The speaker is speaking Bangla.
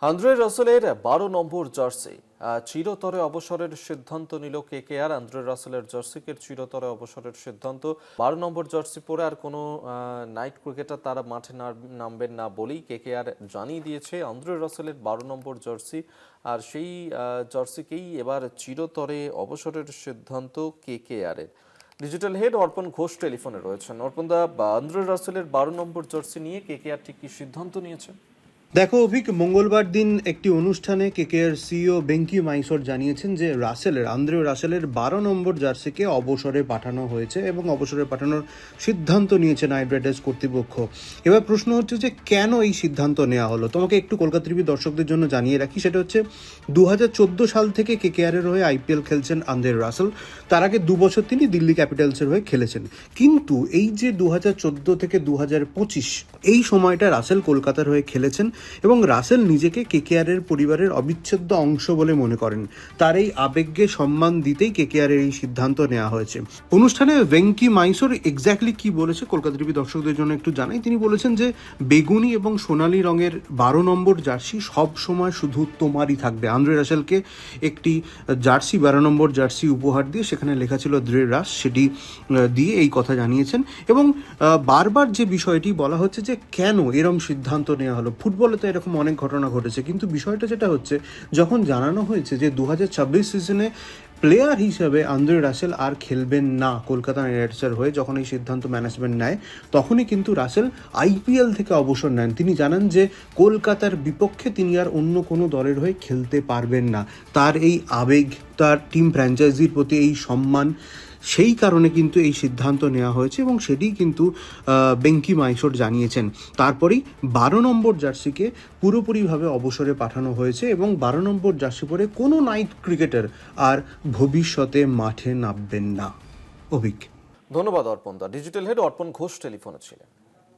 আন্দ্রে রাসেলের 12 নম্বর জার্সি চিরতরে অবসরের সিদ্ধান্ত নিল কেকেআর। আন্দ্রে রাসেলের জার্সিকে চিরতরে অবসরের সিদ্ধান্ত। 12 নম্বর জার্সি পরে আর কোনো নাইট ক্রিকেটার তারা মাঠে নামবেন না বলেই কেকেআর জানিয়ে দিয়েছে। আন্দ্রে রাসেলের 12 নম্বর জার্সি আর সেই জার্সিকেই এবার চিরতরে অবসরের সিদ্ধান্ত কেকেআরের। ডিজিটাল হেড অর্পণ ঘোষ টেলিফোনে রয়েছেন। অর্পণদা, আন্দ্রে রাসেলের 12 নম্বর জার্সি নিয়ে কেকেআর ঠিক কি সিদ্ধান্ত নিয়েছে? দেখো অভিক, মঙ্গলবার দিন একটি অনুষ্ঠানে কেকেআর সিইও বেঙ্কি মাইসর জানিয়েছেন যে আন্দ্রে রাসেলের 12 নম্বর জার্সিকে অবসরে পাঠানো হয়েছে এবং অবসরে পাঠানোর সিদ্ধান্ত নিয়েছে নাইট রাইডার্স কর্তৃপক্ষ। এবার প্রশ্ন হচ্ছে যে কেন এই সিদ্ধান্ত নেওয়া হলো। তোমাকে একটু কলকাতা টিভি দর্শকদের জন্য জানিয়ে রাখি, সেটা হচ্ছে 2014 সাল থেকে কেকেআরের হয়ে আইপিএল খেলছেন আন্দ্রে রাসেল। তার আগে 2 বছর তিনি দিল্লি ক্যাপিটালসের হয়ে খেলেছেন। কিন্তু এই যে 2014 থেকে 2025 এই সময়টা রাসেল কলকাতার হয়ে খেলেছেন এবং রাসেল নিজেকে কেকেআরের পরিবারের অবিচ্ছেদ্য অংশ বলে মনে করেন। তার এই আবেগকে সম্মান দিতেই কেকেআরের এই সিদ্ধান্ত নেওয়া হয়েছে। অনুষ্ঠানে ভেঙ্কি মাইসর এক্স্যাক্টলি কি বলেছে কলকাতা টিভি দর্শকদের জন্য একটু জানাই। তিনি বলেছেন যে বেগুনি এবং সোনালী রঙের 12 নম্বর জার্সি সব সময় শুধু তোমারই থাকবে। আন্দ্রে রাসেলকে একটি জার্সি 12 নম্বর জার্সি উপহার দিয়ে সেখানে লেখা ছিল দ্রে রাস, সেটি দিয়ে এই কথা জানিয়েছেন। এবং বারবার যে বিষয়টি বলা হচ্ছে যে কেন এরম সিদ্ধান্ত নেওয়া হলো। ফুটবলে তো এরকম অনেক ঘটনা ঘটেছে, কিন্তু বিষয়টা যেটা হচ্ছে, যখন জানানো হয়েছে যে 2026 সিজনে প্লেয়ার হিসাবে আন্দ্রে রাসেল আর খেলবেন না কলকাতা নাইট রাইডার্সের হয়ে, যখন এই সিদ্ধান্ত ম্যানেজমেন্ট নেয় তখনই কিন্তু রাসেল আইপিএল থেকে অবসর নেন। তিনি জানান যে কলকাতার বিপক্ষে তিনি আর অন্য কোনো দলের হয়ে খেলতে পারবেন না। তার এই আবেগ, তার টিম ফ্র্যাঞ্চাইজির প্রতি এই সম্মান, সেই কারণে কিন্তু এই সিদ্ধান্ত নেওয়া হয়েছে এবং সেটিই কিন্তু বেঙ্কি মাইসর জানিয়েছেন। তারপরেই 12 নম্বর জার্সিকে পুরোপুরিভাবে অবসরে পাঠানো হয়েছে এবং 12 নম্বর জার্সি পরে কোনো নাইট ক্রিকেটার আর ভবিষ্যতে মাঠে নামবেন না। অভিক, ধন্যবাদ অর্পণদা। ডিজিটাল হেড অর্পণ ঘোষ টেলিফোনে ছিলেন।